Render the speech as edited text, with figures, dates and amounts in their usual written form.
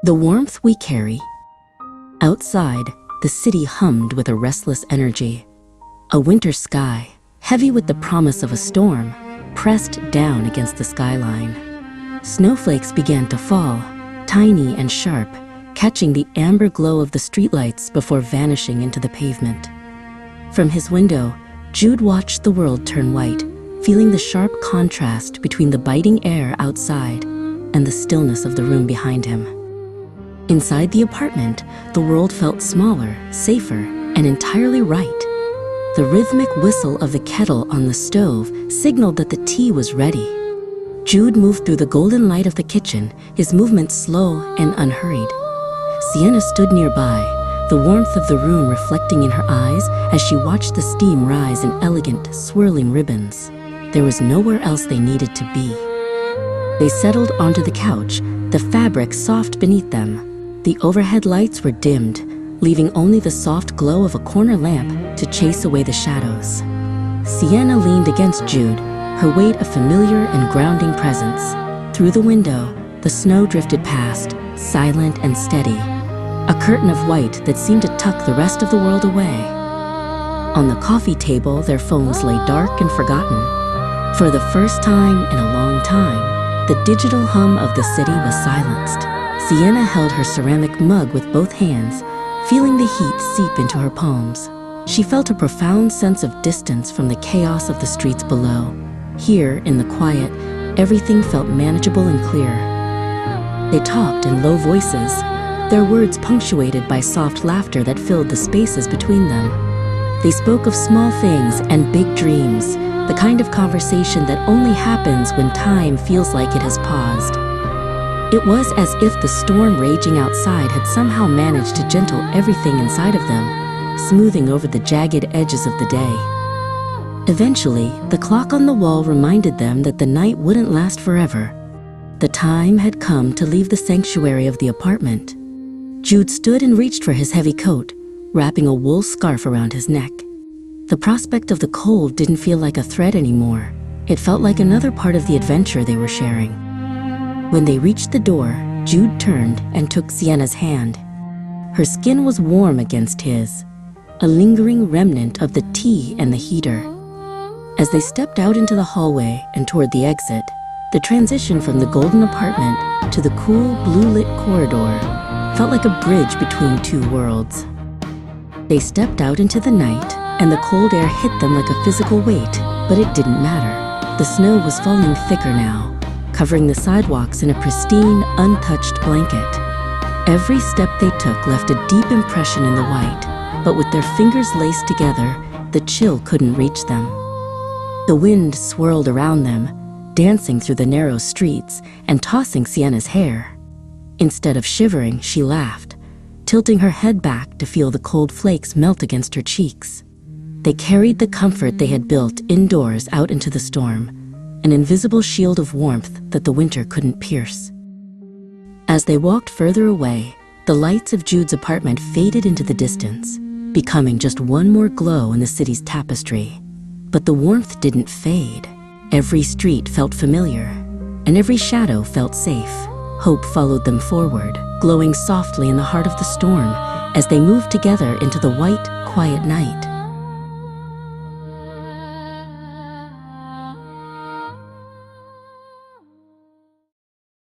The warmth we carry. Outside, the city hummed with a restless energy. A winter sky, heavy with the promise of a storm, pressed down against the skyline. Snowflakes began to fall, tiny and sharp, catching the amber glow of the streetlights before vanishing into the pavement. From his window, Jude watched the world turn white, feeling the sharp contrast between the biting air outside and the stillness of the room behind him. Inside the apartment, the world felt smaller, safer, and entirely right. The rhythmic whistle of the kettle on the stove signaled that the tea was ready. Jude moved through the golden light of the kitchen, his movements slow and unhurried. Sienna stood nearby, the warmth of the room reflecting in her eyes as she watched the steam rise in elegant, swirling ribbons. There was nowhere else they needed to be. They settled onto the couch, the fabric soft beneath them. The overhead lights were dimmed, leaving only the soft glow of a corner lamp to chase away the shadows. Sienna leaned against Jude, her weight a familiar and grounding presence. Through the window, the snow drifted past, silent and steady, a curtain of white that seemed to tuck the rest of the world away. On the coffee table, their phones lay dark and forgotten. For the first time in a long time, the digital hum of the city was silenced. Sienna held her ceramic mug with both hands, feeling the heat seep into her palms. She felt a profound sense of distance from the chaos of the streets below. Here, in the quiet, everything felt manageable and clear. They talked in low voices, their words punctuated by soft laughter that filled the spaces between them. They spoke of small things and big dreams, the kind of conversation that only happens when time feels like it has paused. It was as if the storm raging outside had somehow managed to gentle everything inside of them, smoothing over the jagged edges of the day. Eventually, the clock on the wall reminded them that the night wouldn't last forever. The time had come to leave the sanctuary of the apartment. Jude stood and reached for his heavy coat, wrapping a wool scarf around his neck. The prospect of the cold didn't feel like a threat anymore. It felt like another part of the adventure they were sharing. When they reached the door, Jude turned and took Sienna's hand. Her skin was warm against his, a lingering remnant of the tea and the heater. As they stepped out into the hallway and toward the exit, the transition from the golden apartment to the cool, blue-lit corridor felt like a bridge between two worlds. They stepped out into the night, and the cold air hit them like a physical weight, but it didn't matter. The snow was falling thicker now, covering the sidewalks in a pristine, untouched blanket. Every step they took left a deep impression in the white, but with their fingers laced together, the chill couldn't reach them. The wind swirled around them, dancing through the narrow streets and tossing Sienna's hair. Instead of shivering, she laughed, tilting her head back to feel the cold flakes melt against her cheeks. They carried the comfort they had built indoors out into the storm, an invisible shield of warmth that the winter couldn't pierce. As they walked further away, the lights of Jude's apartment faded into the distance, becoming just one more glow in the city's tapestry. But the warmth didn't fade. Every street felt familiar, and every shadow felt safe. Hope followed them forward, glowing softly in the heart of the storm as they moved together into the white, quiet night.